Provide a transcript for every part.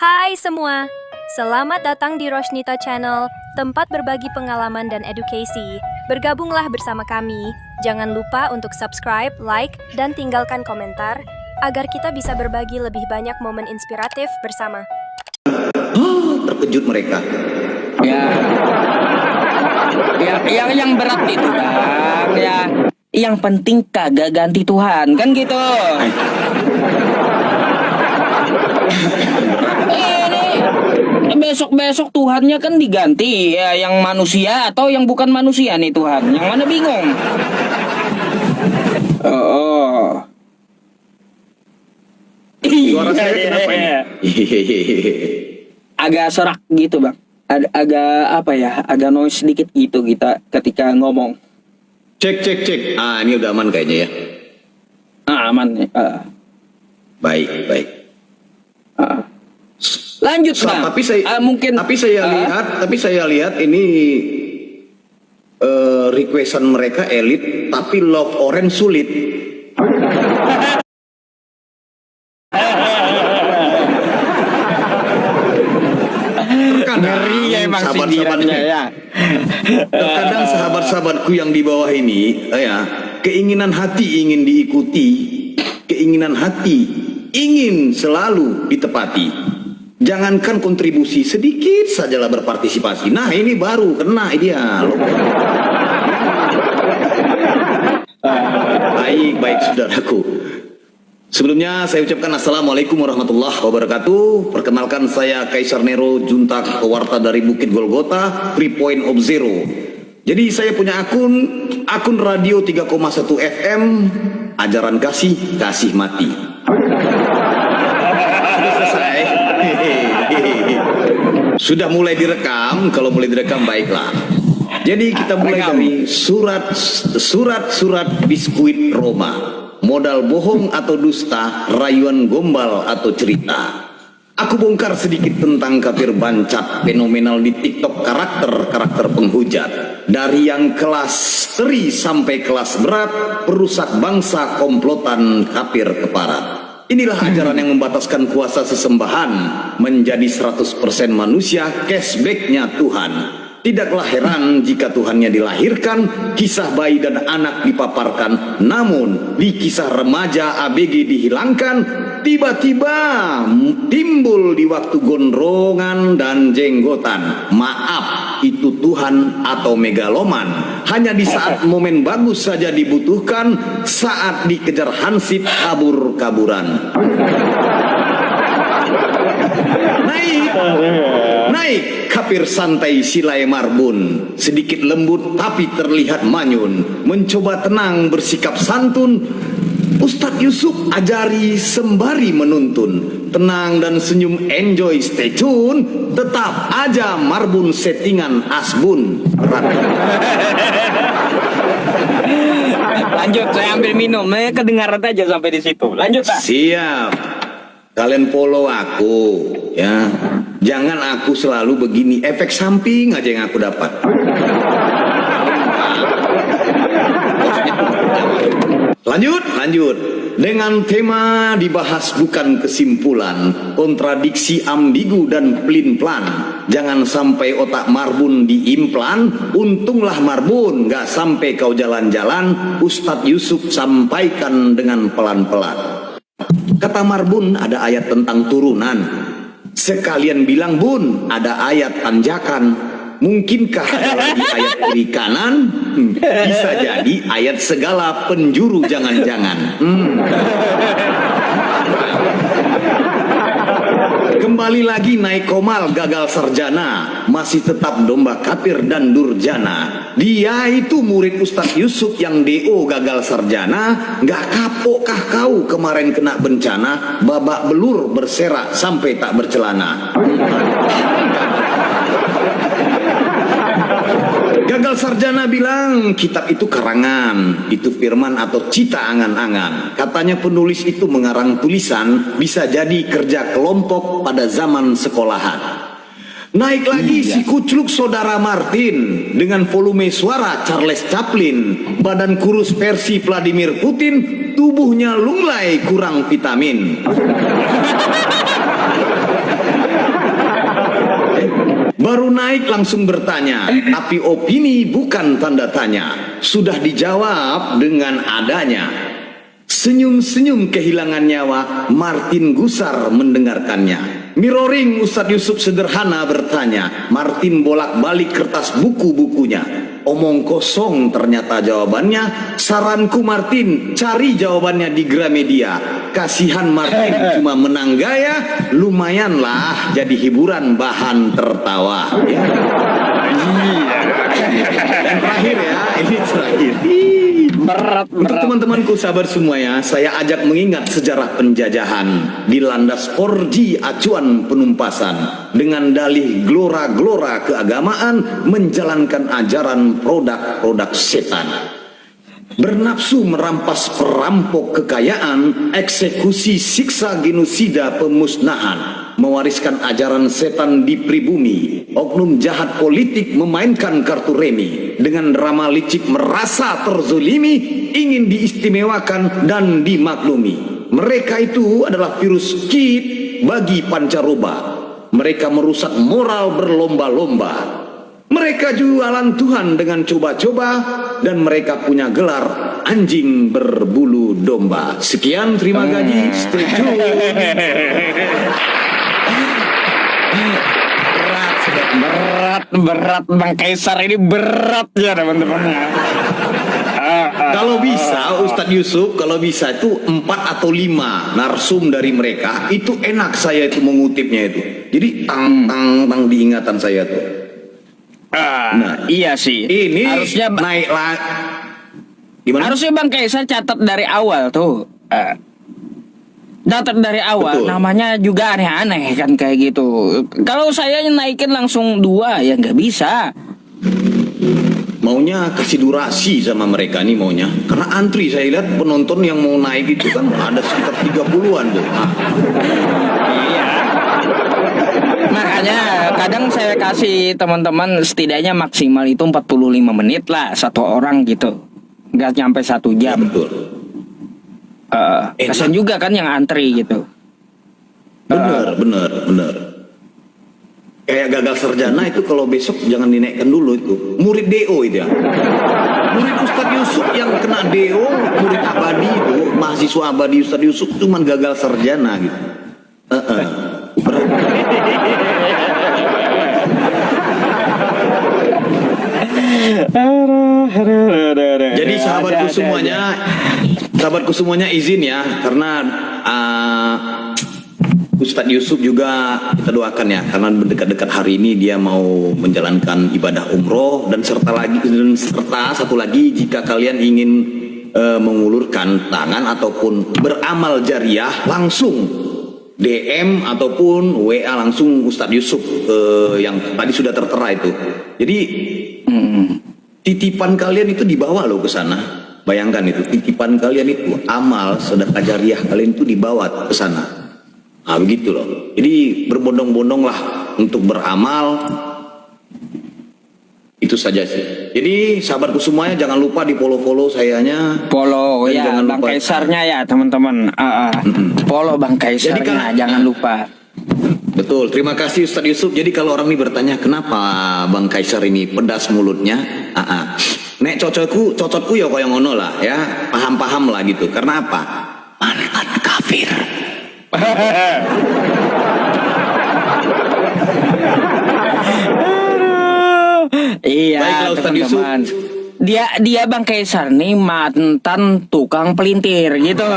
Hai semua, selamat datang di Rosnita Channel, tempat berbagi pengalaman dan edukasi. Bergabunglah bersama kami. Jangan lupa untuk subscribe, like, dan tinggalkan komentar agar kita bisa berbagi lebih banyak momen inspiratif bersama. Terkejut mereka. Yang berat itu bang, ya. Yang penting kagak ganti Tuhan, kan gitu. Besok Tuhannya kan diganti ya, yang manusia atau yang bukan manusia nih Tuhan, yang mana bingung. Suara saya kenapa ini? Agak serak gitu bang, agak apa ya, agak noise sedikit gitu kita ketika ngomong. Cek. Ini udah aman kayaknya ya. Aman ya. Baik. Lanjut bang. Tapi saya lihat ini requestan mereka elit, tapi love orange sulit. Ngeri ya emang sindirannya ya. Terkadang sahabat-sahabatku yang di bawah ini, keinginan hati ingin diikuti, keinginan hati ingin selalu ditepati. Jangankan kontribusi, sedikit sajalah berpartisipasi. Nah ini baru kena dia. Baik saudaraku. Sebelumnya saya ucapkan Assalamualaikum warahmatullahi wabarakatuh. Perkenalkan saya Kaisar Nero, junta pewarta dari Bukit Golgota 3.0. Jadi saya punya akun radio 3,1 FM, ajaran kasih mati. Sudah selesai. Sudah mulai direkam. Kalau mulai direkam baiklah. Jadi kita mulai dari surat biskuit Roma. Modal bohong atau dusta, rayuan gombal atau cerita. Aku bongkar sedikit tentang kafir bancat fenomenal di TikTok, karakter penghujat. Dari yang kelas teri sampai kelas berat, perusak bangsa, komplotan kafir keparat. Inilah ajaran yang membataskan kuasa sesembahan menjadi 100% manusia, cashbacknya Tuhan. Tidaklah heran jika Tuhannya dilahirkan, kisah bayi dan anak dipaparkan. Namun di kisah remaja ABG dihilangkan, tiba-tiba timbul di waktu gondrongan dan jenggotan. Maaf, itu Tuhan atau megaloman. Hanya di saat momen bagus saja dibutuhkan, saat dikejar hansip kabur-kaburan. Naik kafir santai silai marbun, sedikit lembut tapi terlihat manyun. Mencoba tenang bersikap santun, Ustadz Yusuf ajari sembari menuntun. Tenang dan senyum, enjoy, stay tune. Tetap aja marbun settingan asbun. Lanjut, saya ambil minum. Kedengaran aja sampai di situ. Lanjut Pak. Siap. Kalian follow aku ya. Jangan aku selalu begini, efek samping aja yang aku dapat. Lanjut. Dengan tema dibahas bukan kesimpulan, kontradiksi ambigu dan pelin-pelan. Jangan sampai otak marbun diimplan. Untunglah marbun gak sampai kau jalan-jalan. Ustadz Yusuf sampaikan dengan pelan-pelan. Kata marbun ada ayat tentang turunan. Sekalian bilang bun, ada ayat tanjakan. Mungkinkah ada lagi ayat kiri kanan? Bisa jadi ayat segala penjuru jangan-jangan. Kembali lagi naik komal, gagal sarjana, masih tetap domba kafir dan durjana. Dia itu murid Ustadz Yusuf yang DO gagal sarjana. Gak kapokkah kau kemarin kena bencana, babak belur berserak sampai tak bercelana. Gagal sarjana bilang kitab itu karangan, itu firman atau cita angan-angan. Katanya penulis itu mengarang tulisan, bisa jadi kerja kelompok pada zaman sekolahan. Naik lagi si kucluk saudara Martin dengan volume suara Charles Chaplin, badan kurus versi Vladimir Putin, tubuhnya lunglai kurang vitamin. Baru naik langsung bertanya, tapi opini bukan tanda tanya. Sudah dijawab dengan adanya. Senyum-senyum kehilangan nyawa, Martin gusar mendengarkannya. Mirroring Ustadz Yusuf sederhana bertanya, Martin bolak-balik kertas buku-bukunya. Omong kosong ternyata jawabannya. Saranku Martin, cari jawabannya di Gramedia. Kasihan Martin cuma menang gaya, lumayanlah jadi hiburan bahan tertawa. Ya. Dan terakhir ya, ini terakhir. Berat. Untuk teman-temanku sabar semua ya, saya ajak mengingat sejarah penjajahan di landas 4G acuan penumpasan dengan dalih glora-glora keagamaan menjalankan ajaran produk-produk setan. Bernafsu merampas perampok kekayaan, eksekusi siksa genosida pemusnahan, mewariskan ajaran setan di pribumi. Oknum jahat politik memainkan kartu remi dengan drama licik merasa terzolimi, ingin diistimewakan dan dimaklumi. Mereka itu adalah virus kit bagi pancaroba. Mereka merusak moral berlomba-lomba. Mereka jualan Tuhan dengan coba-coba, dan mereka punya gelar anjing berbulu domba. Sekian, terima gaji, stay tune. Berat Bang Kaisar ini berat ya teman-teman. Kalau bisa Ustadz Yusuf, kalau bisa itu 4 atau 5 narsum dari mereka, itu enak saya itu mengutipnya itu. Jadi tang diingatan saya tuh. Nah, Iya sih. ini harusnya naik lah. Gimana? harusnya Bang Kaisar catat dari awal tuh. Catat dari awal. Betul. Namanya juga aneh-aneh kan kayak gitu. Kalau saya naikin langsung 2 ya nggak bisa. Maunya kasih durasi sama mereka nih maunya. Karena antri saya lihat penonton yang mau naik itu kan ada sekitar 30-an tuh. Iya. Makanya kadang saya kasih teman-teman setidaknya maksimal itu 45 menit lah satu orang gitu. Nggak nyampe 1 Ya, jam. betul. Kasian juga kan yang antri gitu. Bener. Kayak gagal sarjana itu kalau besok jangan dinaikkan dulu itu. Murid DO itu ya. Murid Ustadz Yusuf yang kena DO, murid abadi itu, mahasiswa abadi Ustadz Yusuf cuman gagal sarjana gitu. Berat. Jadi sahabatku semuanya izin ya, karena Ustadz Yusuf juga kita doakan ya, karena berdekat-dekat hari ini dia mau menjalankan ibadah umroh, dan serta satu lagi jika kalian ingin mengulurkan tangan ataupun beramal jariah, langsung DM ataupun WA langsung Ustadz Yusuf yang tadi sudah tertera itu. Jadi titipan kalian itu dibawa loh ke sana. Bayangkan itu, titipan kalian itu, amal sedekah jariah kalian itu dibawa ke sana. Nah begitu loh. Jadi berbondong-bondonglah untuk beramal. Itu saja sih. Jadi sahabatku semuanya jangan lupa di follow sayanya. Follow Dan ya jangan Bang lupa. Kaisarnya ya teman-teman. Follow Bang Kaisarnya, Jadi jangan lupa. Betul, terima kasih Ustadz Yusuf. Jadi kalau orang ini bertanya kenapa Bang Kaisar ini pedas mulutnya, nek cocotku ya kaya ngono lah ya, paham lah gitu. Karena apa? Mantan kafir. Iya Baiklah, Ustadz teman-teman. Dia Bang Kaisar nih mantan tukang pelintir gitu.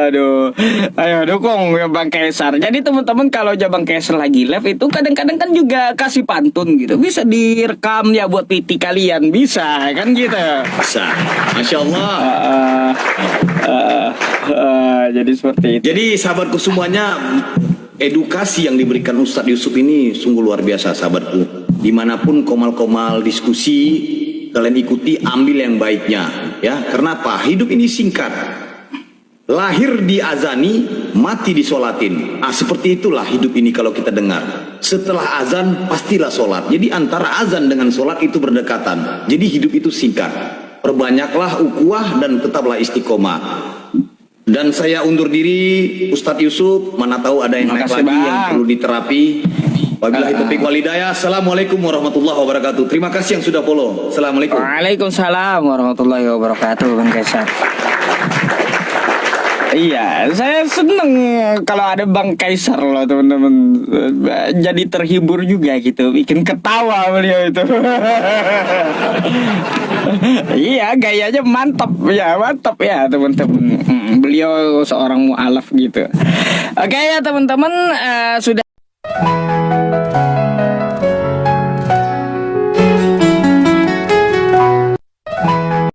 Aduh. Ayo dukung ya Bang Kaisar. Jadi teman-teman kalau aja Bang Kaisar lagi live itu kadang-kadang kan juga kasih pantun gitu. Bisa direkam ya buat PT kalian, bisa kan gitu. Bisa. Masya Allah. Jadi seperti itu. Jadi sahabatku semuanya, edukasi yang diberikan Ustadz Yusuf ini sungguh luar biasa sahabatku. Dimanapun komal-komal diskusi, kalian ikuti, ambil yang baiknya ya. Karena apa? Hidup ini singkat. Lahir diazani, mati disolatin. Seperti itulah hidup ini kalau kita dengar. Setelah azan pastilah solat. Jadi antara azan dengan solat itu berdekatan. Jadi hidup itu singkat. perbanyaklah ukhuwah dan tetaplah istiqomah. Dan saya undur diri, Ustadz Yusuf, mana tahu ada yang naik Makasih, lagi yang Bang. perlu diterapi. Wabillahi taufiq wal hidayah. Assalamualaikum warahmatullahi wabarakatuh. Terima kasih yang sudah follow. Assalamualaikum. Waalaikumsalam warahmatullahi wabarakatuh, Bang Kaisar. Iya, saya seneng kalau ada Bang Kaisar loh teman-teman. Jadi terhibur juga gitu, bikin ketawa beliau itu. Iya, gayanya mantap ya teman-teman. Beliau seorang mualaf gitu. Oke ya teman-teman, sudah